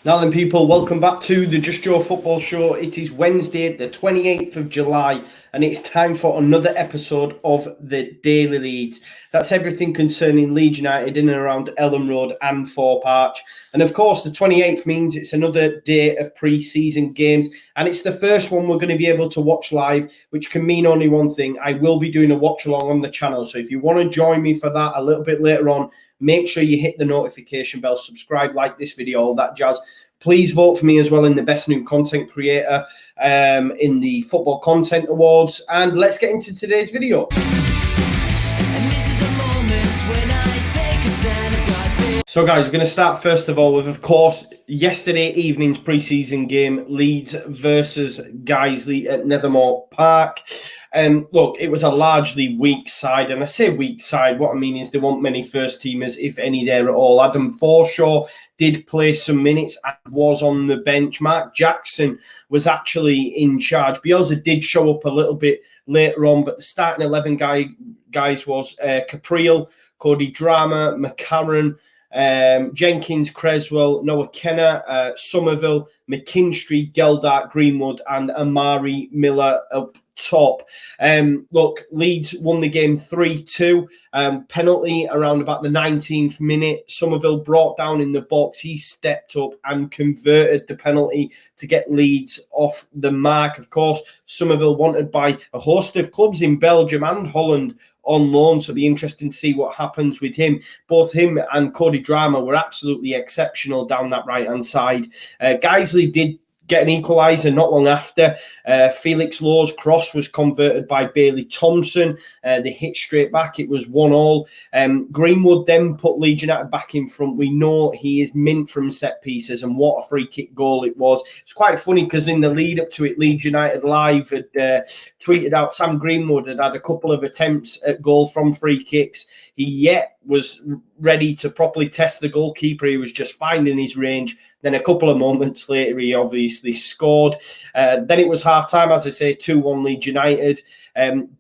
Now then, people, welcome back to the Just Joe Football Show. It is Wednesday, the 28th of July, and it's time for another episode of the Daily Leeds. That's everything concerning Leeds United in and around Elland Road and Thorp Arch. And of course, the 28th means it's another day of pre-season games, and it's the first one we're going to be able to watch live, which can mean only one thing. I will be doing a watch-along on the channel, so if you want to join me for that a little bit later on, make sure you hit the notification bell, subscribe, like this video, all that jazz. Please vote for me as well in the Best New Content Creator in the Football Content Awards. And let's get into today's video. So guys, we're going to start first of all with, of course, yesterday evening's pre-season game, Leeds versus Guiseley at Nethermore Park. Look, it was a largely weak side, and I say weak side, what I mean is there weren't many first-teamers, if any, there at all. Adam Forshaw did play some minutes and was on the bench. Mark Jackson was actually in charge. Bielsa did show up a little bit later on, but the starting 11 guys was Capriel, Cody Drama, McCarran, Jenkins, Creswell, Noah Kenner, Somerville, McKinstry, Geldart, Greenwood, and Amari Miller up top. Look, Leeds won the game 3-2. Penalty around about the 19th minute. Somerville brought down in the box. He stepped up and converted the penalty to get Leeds off the mark. Of course, Somerville wanted by a host of clubs in Belgium and Holland on loan, so it'll be interesting to see what happens with him. Both him and Cody Drama were absolutely exceptional down that right-hand side. Guiseley did get an equaliser not long after. Felix Lowe's cross was converted by Bailey Thompson. They hit straight back. It was 1-1. Greenwood then put Leeds United back in front. We know he is mint from set pieces, and what a free kick goal it was. It's quite funny because in the lead up to it, Leeds United Live had tweeted out Sam Greenwood had a couple of attempts at goal from free kicks. He yet was ready to properly test the goalkeeper. He was just finding his range. Then a couple of moments later, he obviously scored. Then it was half-time, as I say, 2-1 Leeds United.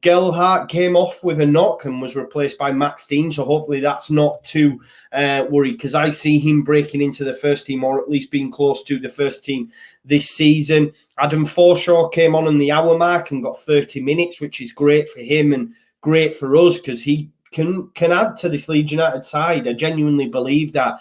Gelhardt came off with a knock and was replaced by Max Dean, so hopefully that's not too worried, because I see him breaking into the first team, or at least being close to the first team this season. Adam Forshaw came on the hour mark and got 30 minutes, which is great for him and great for us, because he can add to this Leeds United side. I genuinely believe that.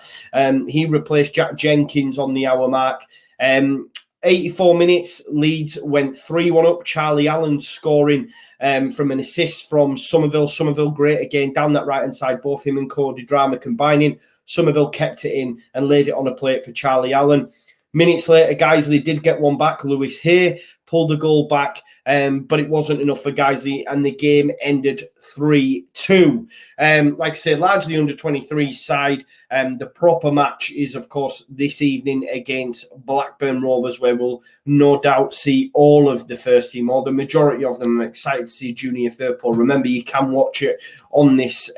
He replaced Jack Jenkins on the hour mark. 84 minutes, Leeds went 3-1 up. Charlie Allen scoring from an assist from Somerville. Somerville great again down that right-hand side, both him and Cody Drama combining. Somerville kept it in and laid it on a plate for Charlie Allen. Minutes later, Guiseley did get one back. Lewis Hay pulled the goal back, but it wasn't enough for Guiseley, and the game ended 3-2. Like I said, largely under 23 side. The proper match is, of course, this evening against Blackburn Rovers, where we'll no doubt see all of the first team, or the majority of them. I'm excited to see Junior Firpo. Remember, you can watch it on this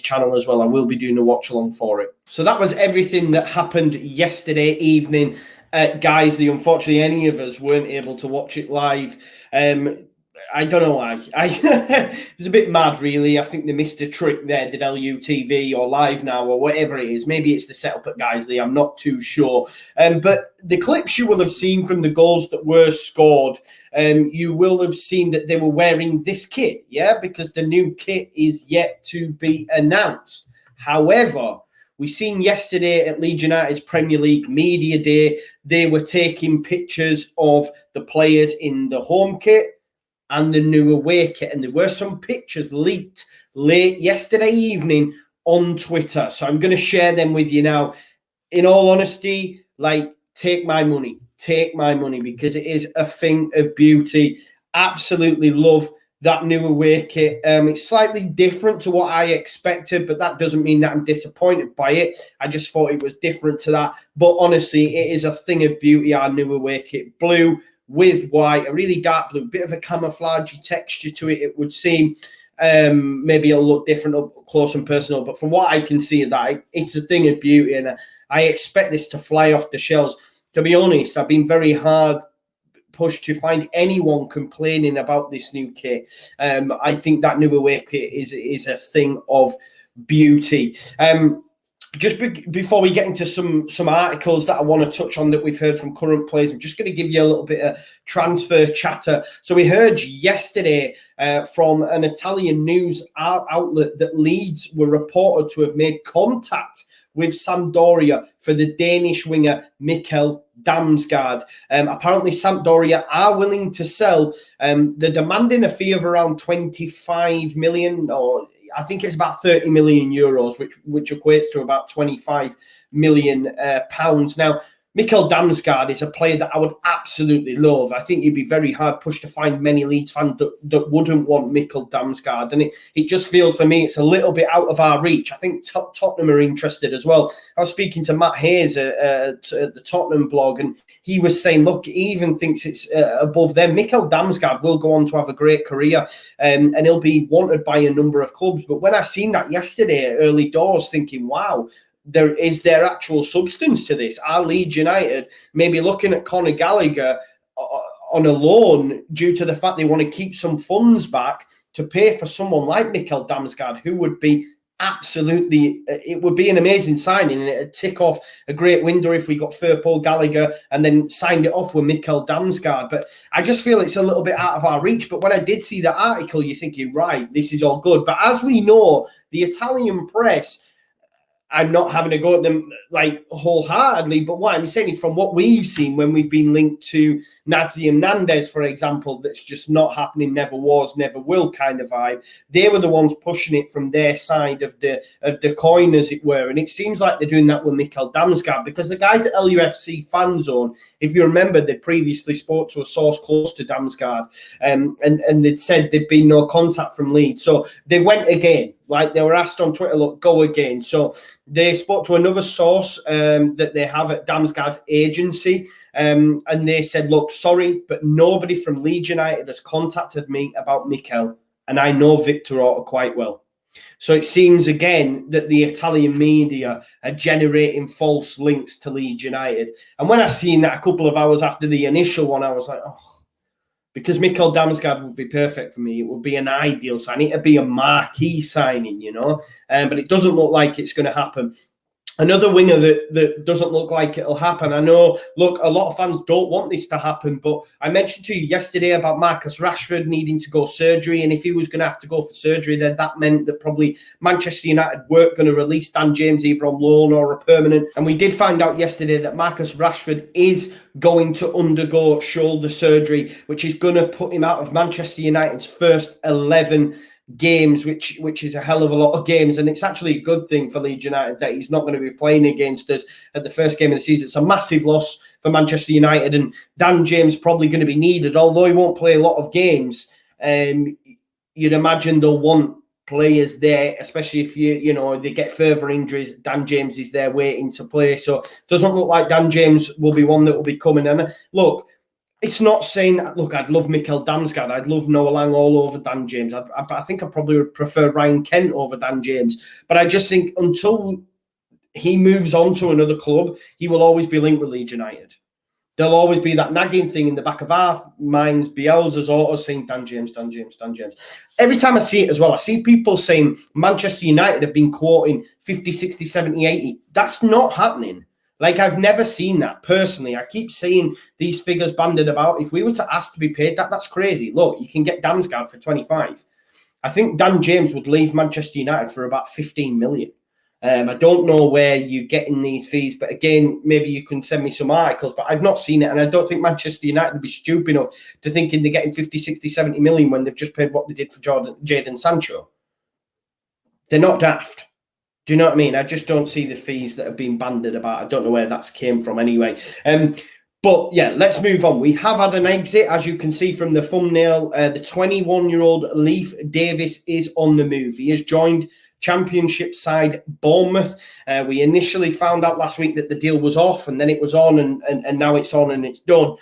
channel as well. I will be doing a watch along for it. So that was everything that happened yesterday evening at Guiseley. Unfortunately, any of us weren't able to watch it live. I don't know why. It's a bit mad, really. I think they missed a trick there. Did LUTV or Live Now or whatever it is? Maybe it's the setup at Guiseley. I'm not too sure. But the clips you will have seen from the goals that were scored, you will have seen that they were wearing this kit, yeah? Because the new kit is yet to be announced. However, we seen yesterday at Leeds United's Premier League Media Day, they were taking pictures of the players in the home kit and the new away kit. And there were some pictures leaked late yesterday evening on Twitter. So I'm going to share them with you now. In all honesty, take my money, because it is a thing of beauty. Absolutely love that new away kit. It's slightly different to what I expected, but that doesn't mean that I'm disappointed by it. I just thought it was different to that. But honestly, it is a thing of beauty, our new away kit. Blue with white, a really dark blue, bit of a camouflagey texture to it, it would seem. Maybe it'll look different up close and personal, but from what I can see of that, it's a thing of beauty, and I expect this to fly off the shelves. To be honest, I've been very hard pushed to find anyone complaining about this new kit. I think that new away kit is a thing of beauty. just before we get into some articles that I want to touch on that we've heard from current players, I'm just going to give you a little bit of transfer chatter. So we heard yesterday from an Italian news outlet that Leeds were reported to have made contact with Sampdoria for the Danish winger Mikkel Damsgaard. Apparently, Sampdoria are willing to sell. They're demanding a fee of around 25 million, or I think it's about 30 million euros, which equates to about 25 million pounds. Now, Mikkel Damsgaard is a player that I would absolutely love. I think you'd be very hard pushed to find many Leeds fans that wouldn't want Mikkel Damsgaard. And it just feels for me it's a little bit out of our reach. I think Tottenham are interested as well. I was speaking to Matt Hayes at the Tottenham blog, and he was saying, look, he even thinks it's above them. Mikkel Damsgaard will go on to have a great career, and he'll be wanted by a number of clubs. But when I seen that yesterday at early doors, thinking, wow, there actual substance to this. Are Leeds United maybe looking at Conor Gallagher on a loan due to the fact they want to keep some funds back to pay for someone like Mikkel Damsgaard, who would be absolutely, it would be an amazing signing, and it'd tick off a great window if we got Thorp, Gallagher, and then signed it off with Mikkel Damsgaard. But I just feel it's a little bit out of our reach. But when I did see the article, you're thinking, right, this is all good. But as we know, the Italian press, I'm not having to go at them like wholeheartedly, but what I'm saying is from what we've seen when we've been linked to Nathi and Nandez, for example, that's just not happening, never was, never will kind of vibe. They were the ones pushing it from their side of the coin, as it were. And it seems like they're doing that with Mikkel Damsgaard, because the guys at LUFC Fan Zone, if you remember, they previously spoke to a source close to Damsgaard, and they'd said there'd been no contact from Leeds. So they went again. Like, they were asked on Twitter, look, go again. So they spoke to another source that they have at Damsgaard's agency, and they said, look, sorry, but nobody from Leeds United has contacted me about Mikkel, and I know Victor Orta quite well. So it seems again that the Italian media are generating false links to Leeds United. And when I seen that a couple of hours after the initial one, I was like, oh, because Mikkel Damsgaard would be perfect for me. It would be an ideal signing. It'd be a marquee signing, you know. But it doesn't look like it's going to happen. Another winger that doesn't look like it'll happen. I know, look, a lot of fans don't want this to happen, but I mentioned to you yesterday about Marcus Rashford needing to go surgery, and if he was going to have to go for surgery, then that meant that probably Manchester United weren't going to release Dan James either on loan or a permanent. And we did find out yesterday that Marcus Rashford is going to undergo shoulder surgery, which is going to put him out of Manchester United's first 11 games, which is a hell of a lot of games, and it's actually a good thing for Leeds United that he's not going to be playing against us at the first game of the season. It's a massive loss for Manchester United, and Dan James probably going to be needed, although he won't play a lot of games. You'd imagine they'll want players there, especially if they get further injuries. Dan James is there waiting to play, so it doesn't look like Dan James will be one that will be coming. And look, it's not saying that, look, I'd love Mikkel Damsgaard. I'd love Noah Lang all over Dan James. I think I probably would prefer Ryan Kent over Dan James. But I just think until he moves on to another club, he will always be linked with Leeds United. There'll always be that nagging thing in the back of our minds, Bielsa's always saying Dan James, Dan James, Dan James. Every time I see it as well, I see people saying Manchester United have been quoting 50, 60, 70, 80. That's not happening. Like, I've never seen that personally. I keep seeing these figures banded about. If we were to ask to be paid that, that's crazy. Look, you can get Damsgaard for 25. I think Dan James would leave Manchester United for about 15 million. I don't know where you're getting these fees, but again, maybe you can send me some articles, but I've not seen it. And I don't think Manchester United would be stupid enough to thinking they're getting 50, 60, 70 million when they've just paid what they did for Jadon Sancho. They're not daft. Do you know what I mean? I just don't see the fees that have been banded about. I don't know where that's came from anyway. But yeah, let's move on. We have had an exit, as you can see from the thumbnail. The 21-year-old Leif Davis is on the move. He has joined Championship side Bournemouth. We initially found out last week that the deal was off, and then it was on, and now it's on and it's done.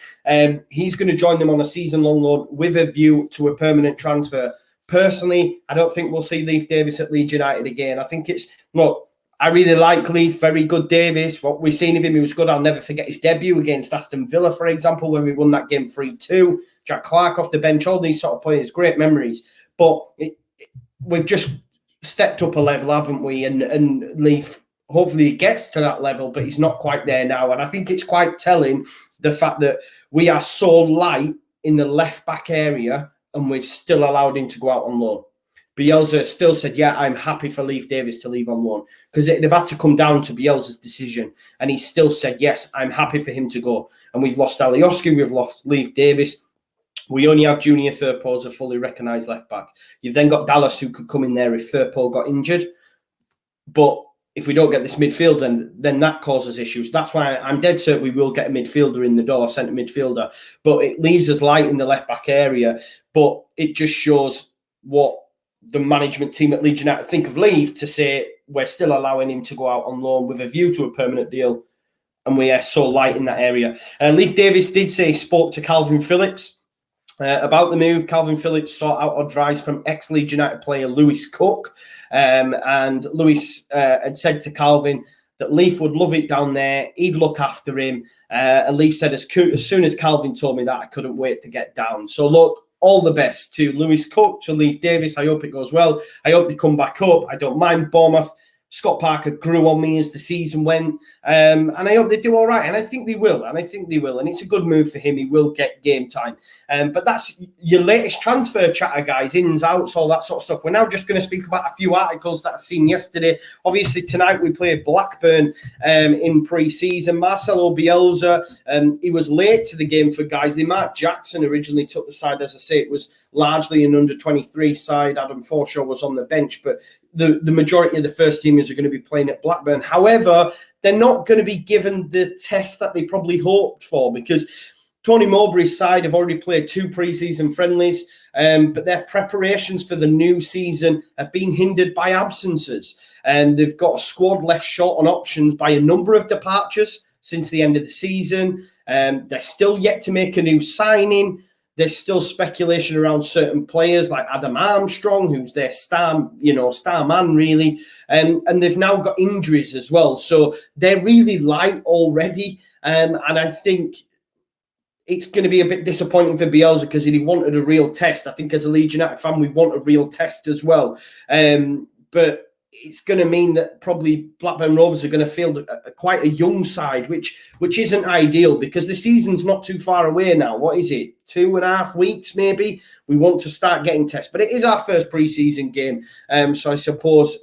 He's going to join them on a season-long loan with a view to a permanent transfer. Personally, I don't think we'll see Leif Davis at Leeds United again. I think look, I really like Leif, very good Davis. What we've seen of him, he was good. I'll never forget his debut against Aston Villa, for example, when we won that game 3-2. Jack Clark off the bench, all these sort of players, great memories. But we've just stepped up a level, haven't we? And Leif hopefully he gets to that level, but he's not quite there now. And I think it's quite telling, the fact that we are so light in the left-back area and we've still allowed him to go out on loan. Bielsa still said, yeah, I'm happy for Leif Davis to leave on loan, because it'd have had to come down to Bielsa's decision. And he still said, yes, I'm happy for him to go. And we've lost Alioski, we've lost Leif Davis. We only have Junior Firpo as a fully recognised left-back. You've then got Dallas, who could come in there if Firpo got injured. But if we don't get this midfield, then that causes issues. That's why I'm dead certain we will get a midfielder in the door, centre midfielder. But it leaves us light in the left-back area. But it just shows what the management team at Leeds United think of Leif, to say we're still allowing him to go out on loan with a view to a permanent deal, and we are so light in that area. Leif Davis did say he spoke to Calvin Phillips about the move. Calvin Phillips sought out advice from ex-Leeds United player Lewis Cook, and Lewis had said to Calvin that Leif would love it down there, he'd look after him, and Leif said, as soon as Calvin told me that, I couldn't wait to get down. So look, all the best to Lewis Cook, to Leif Davis. I hope it goes well. I hope they come back up. I don't mind Bournemouth. Scott Parker grew on me as the season went. And I hope they do all right. And I think they will. And it's a good move for him. He will get game time. But that's your latest transfer chatter, guys. Ins, outs, all that sort of stuff. We're now just going to speak about a few articles that I've seen yesterday. Obviously, tonight we play Blackburn in pre-season. Marcelo Bielsa, he was late to the game for Guiseley. Mark Jackson originally took the side. As I say, it was largely an under-23 side. Adam Forshaw was on the bench. But the majority of the first teamers are going to be playing at Blackburn. However, they're not going to be given the test that they probably hoped for, because Tony Mowbray's side have already played 2 pre-season friendlies, but their preparations for the new season have been hindered by absences. They've got a squad left short on options by a number of departures since the end of the season. They're still yet to make a new signing. There's still speculation around certain players like Adam Armstrong, who's their star man, really. And they've now got injuries as well. So they're really light already. And I think it's going to be a bit disappointing for Bielsa, because he wanted a real test. I think as a Leeds United fan, we want a real test as well. But it's going to mean that probably Blackburn Rovers are going to field quite a young side, which isn't ideal, because the season's not too far away now. What is it? 2.5 weeks, maybe? We want to start getting tests. But it is our first pre-season game. So I suppose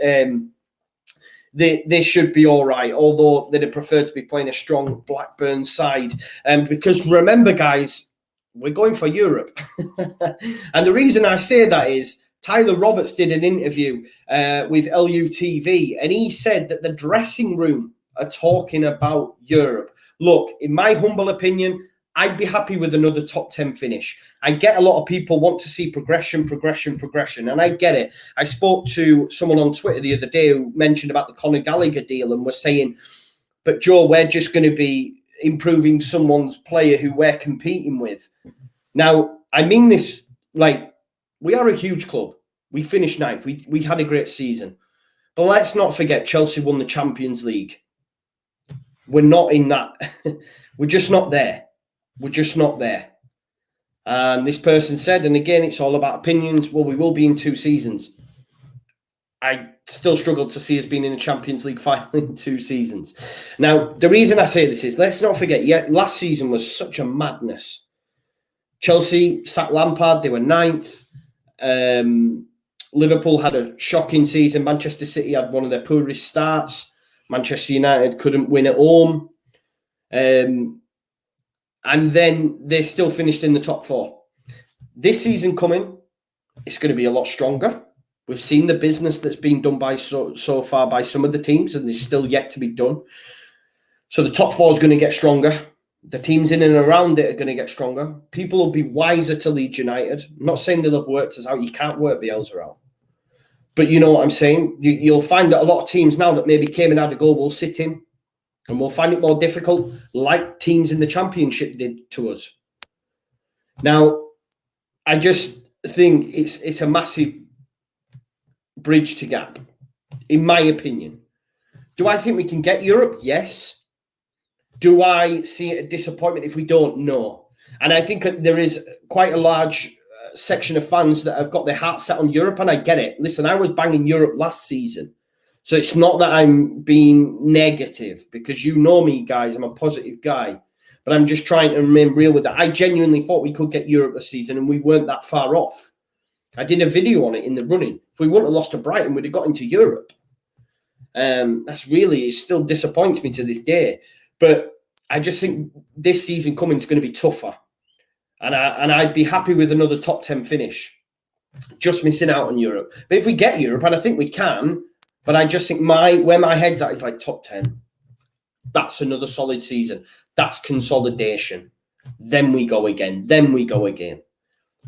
they should be all right, although they'd have preferred to be playing a strong Blackburn side. Because remember, guys, we're going for Europe. And the reason I say that is, Tyler Roberts did an interview with LUTV, and he said that the dressing room are talking about Europe. Look, in my humble opinion, I'd be happy with another top 10 finish. I get a lot of people want to see progression, and I get it. I spoke to someone on Twitter the other day who mentioned about the Conor Gallagher deal and was saying, but Joe, we're just going to be improving someone's player who we're competing with. Now, I mean this like, we are a huge club. We finished 9th. We had a great season. But let's not forget, Chelsea won the Champions League. We're not in that. We're just not there. We're just not there. And this person said, and again, it's all about opinions, well, we will be in 2 seasons. I still struggle to see us being in a Champions League final in 2 seasons. Now, the reason I say this is, let's not forget, last season was such a madness. Chelsea sacked Lampard. They were 9th. Liverpool had a shocking season. Manchester City had one of their poorest starts. Manchester United couldn't win at home. And then they still finished in the top 4. This season coming, it's going to be a lot stronger. We've seen the business that's been done by so far by some of the teams, and there's still yet to be done. So the top 4 is going to get stronger. The teams in and around it are going to get stronger. People will be wiser to Leeds United. I'm not saying they'll have worked us out. You can't work Bielsa out. But you know what I'm saying? You'll find that a lot of teams now that maybe came and had a goal will sit him, and we'll find it more difficult, like teams in the Championship did to us. Now, I just think it's a massive bridge to gap, in my opinion. Do I think we can get Europe? Yes. Do I see it a disappointment if we don't? No. And I think there is quite a large section of fans that have got their heart set on Europe, and I get it. Listen, I was banging Europe last season. So it's not that I'm being negative, because you know me, guys, I'm a positive guy. But I'm just trying to remain real with that. I genuinely thought we could get Europe this season, and we weren't that far off. I did a video on it in the running. If we wouldn't have lost to Brighton, we'd have got into Europe. That's really, it still disappoints me to this day. But I just think this season coming is going to be tougher. And I'd be happy with another top 10 finish. Just missing out on Europe. But if we get Europe, and I think we can, but I just think where my head's at is like top 10. That's another solid season. That's consolidation. Then we go again.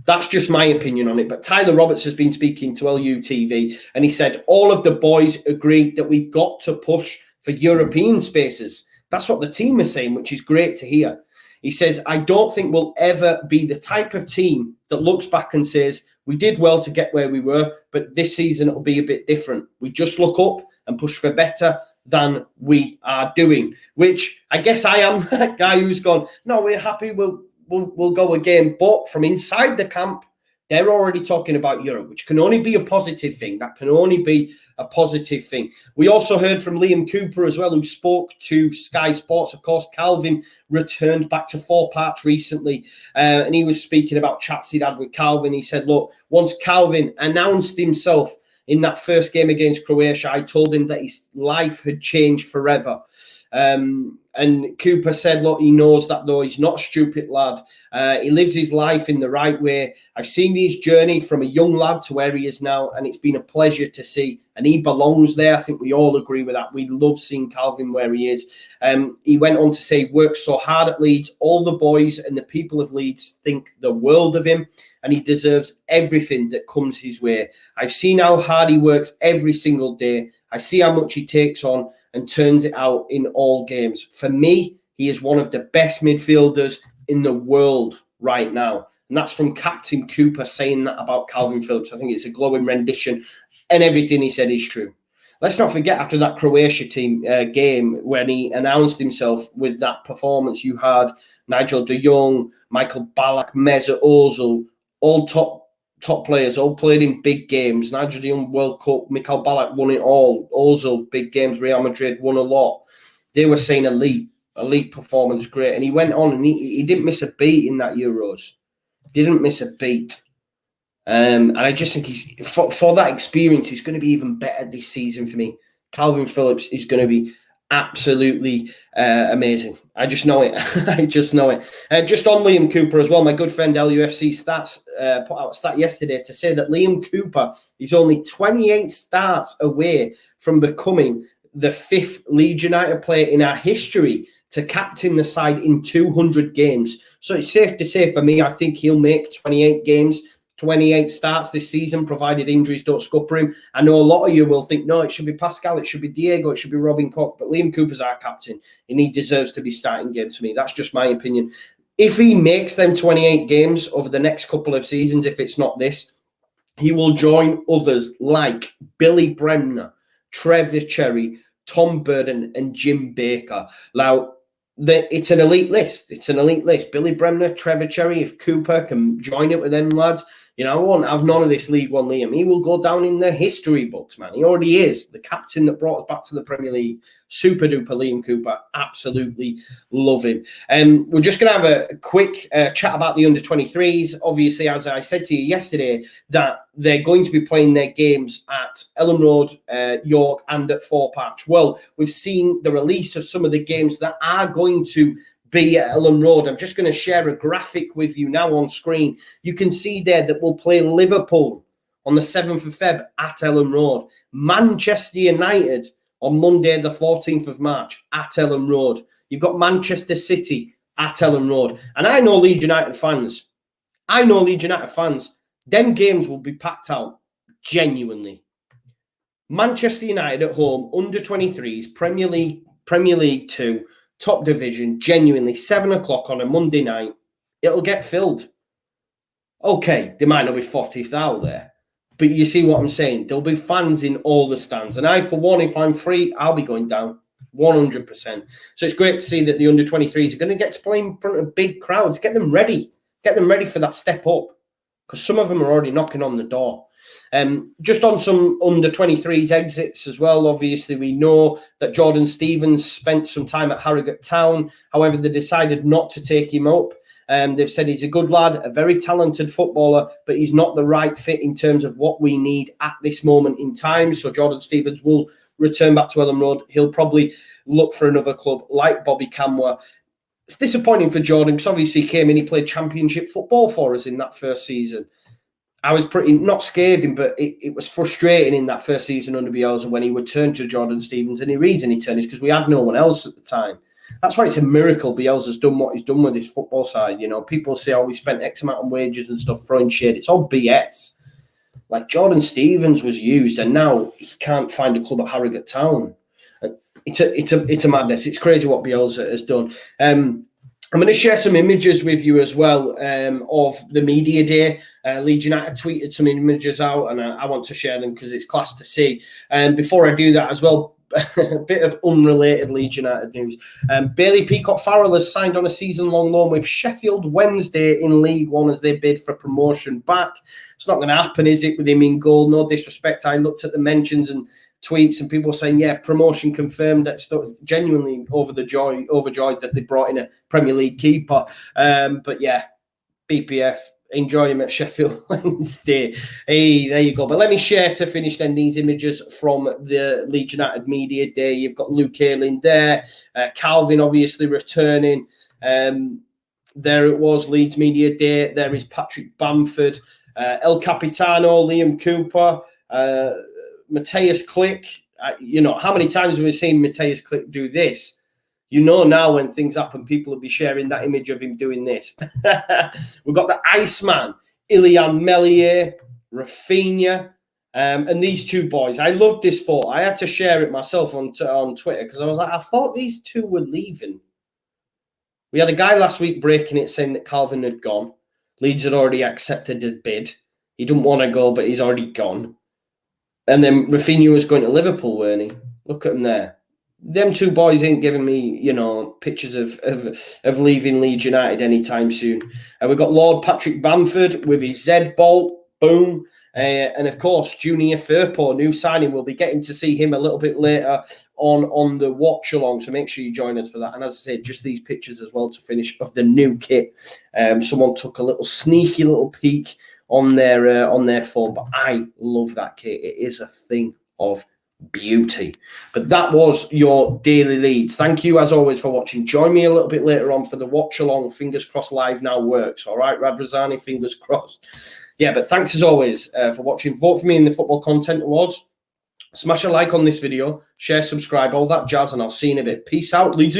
That's just my opinion on it. But Tyler Roberts has been speaking to LUTV, and he said all of the boys agree that we've got to push for European spaces. That's what the team is saying, which is great to hear. He says, I don't think we'll ever be the type of team that looks back and says, we did well to get where we were, but this season it'll be a bit different. We just look up and push for better than we are doing, which I guess I am that guy who's gone, no, we're happy, we'll go again. But from inside the camp, they're already talking about Europe, which can only be a positive thing. That can only be a positive thing. We also heard from Liam Cooper as well, who spoke to Sky Sports. Of course, Calvin returned back to Thorp recently, and he was speaking about chats he'd had with Calvin. He said, look, once Calvin announced himself in that first game against Croatia, I told him that his life had changed forever. And Cooper said, look, he knows that, though. He's not a stupid lad. He lives his life in the right way. I've seen his journey from a young lad to where he is now, and it's been a pleasure to see. And he belongs there. I think we all agree with that. We love seeing Calvin where he is. He went on to say, worked so hard at Leeds. All the boys and the people of Leeds think the world of him, and he deserves everything that comes his way. I've seen how hard he works every single day. I see how much he takes on and turns it out in all games. For me, he is one of the best midfielders in the world right now. And that's from Captain Cooper saying that about Calvin Phillips. I think it's a glowing rendition, and everything he said is true. Let's not forget, after that Croatia team game, when he announced himself with that performance, you had Nigel de Jong, Michael Ballack, Mesut Ozil, all top players, all played in big games. Nigel de Jong, World Cup, Mikkel Ballack won it all. Ozil, big games, Real Madrid won a lot. They were saying elite performance, great. And he went on and he didn't miss a beat in that Euros. Didn't miss a beat. And I just think he's for that experience, he's going to be even better this season for me. Calvin Phillips is going to be absolutely amazing. I just know it. I just know it. Just on Liam Cooper as well, my good friend LUFC Stats put out a stat yesterday to say that Liam Cooper is only 28 starts away from becoming the 5th Leeds United player in our history to captain the side in 200 games. So it's safe to say for me, I think he'll make 28 games, 28 starts this season, provided injuries don't scupper him. I know a lot of you will think, no, it should be Pascal, it should be Diego, it should be Robin Koch, but Liam Cooper's our captain, and he deserves to be starting games for me. That's just my opinion. If he makes them 28 games over the next couple of seasons, if it's not this, he will join others like Billy Bremner, Trevor Cherry, Tom Burden, and Jim Baker. Now, it's an elite list. It's an elite list. Billy Bremner, Trevor Cherry, if Cooper can join it with them lads, you know, I won't have none of this League One Liam. He will go down in the history books, man. He already is. The captain that brought us back to the Premier League. Super duper Liam Cooper. Absolutely love him. We're just going to have a quick chat about the under-23s. Obviously, as I said to you yesterday, that they're going to be playing their games at Elland Road, York, and at Thorp. Well, we've seen the release of some of the games that are going to be at Elland Road. I'm just going to share a graphic with you now on screen. You can see there that we'll play Liverpool on the 7th of Feb at Elland Road. Manchester United on Monday, the 14th of March at Elland Road. You've got Manchester City at Elland Road. And I know Leeds United fans. Them games will be packed out, genuinely. Manchester United at home, under 23s, Premier League 2, top division, genuinely, 7 o'clock on a Monday night. It'll get filled. Okay, there might not be 40th out there, but you see what I'm saying? There'll be fans in all the stands. And I, for one, if I'm free, I'll be going down 100%. So it's great to see that the under-23s are going to get to play in front of big crowds. Get them ready. Get them ready for that step up, because some of them are already knocking on the door. Just on some under-23s exits as well, obviously we know that Jordan Stevens spent some time at Harrogate Town. However, they decided not to take him up. They've said he's a good lad, a very talented footballer, but he's not the right fit in terms of what we need at this moment in time. So Jordan Stevens will return back to Elland Road. He'll probably look for another club like Bobby Camwer. It's disappointing for Jordan because obviously he came in, he played championship football for us in that first season. I was pretty, not scathing, but it was frustrating in that first season under Bielsa when he would turn to Jordan Stevens. And the reason he turned is because we had no one else at the time. That's why it's a miracle Bielsa's done what he's done with his football side. You know, people say, oh, we spent X amount on wages and stuff, throwing shade. It's all BS. Like Jordan Stevens was used and now he can't find a club at Harrogate Town. It's a madness. It's crazy what Bielsa has done. I'm going to share some images with you as well of the media day. Leeds United tweeted some images out and I want to share them because it's class to see. And before I do that as well, a bit of unrelated Leeds United news. Bailey Peacock-Farrell has signed on a season-long loan with Sheffield Wednesday in League One as they bid for promotion back. It's not going to happen, is it, with him in goal? No disrespect. I looked at the mentions and tweets and people saying, yeah, promotion confirmed. That's genuinely overjoyed that they brought in a Premier League keeper. But yeah, BPF, enjoy him at Sheffield Wednesday. Hey, there you go. But let me share to finish then these images from the Leeds United Media Day. You've got Luke Ayling there. Calvin obviously returning. There it was, Leeds Media Day. There is Patrick Bamford. El Capitano, Liam Cooper. Matthias Click. You know, how many times have we seen Matthias Click do this? You know now when things happen, people will be sharing that image of him doing this. We've got the Iceman, Ilian Melier, Rafinha, and these two boys. I loved this photo. I had to share it myself on Twitter because I was like, I thought these two were leaving. We had a guy last week breaking it saying that Calvin had gone. Leeds had already accepted a bid. He didn't want to go, but he's already gone. And then Rafinha was going to Liverpool, weren't he? Look at him there. Them two boys ain't giving me, you know, pictures of leaving Leeds United anytime soon. We've got Lord Patrick Bamford with his Z-Bolt, boom. And of course, Junior Firpo, new signing. We'll be getting to see him a little bit later on the watch along. So make sure you join us for that. And as I said, just these pictures as well to finish of the new kit. Someone took a little sneaky little peek on their phone, but I love that kit. It is a thing of beauty. But that was your daily Leeds. Thank you as always for watching. Join me a little bit later on for the watch along. Fingers crossed live now works. All right, Radrazani, fingers crossed. Yeah, but thanks as always for watching. Vote for me in the Football Content Awards. Smash a like on this video, share, subscribe, all that jazz, and I'll see you in a bit. Peace out, Leeds.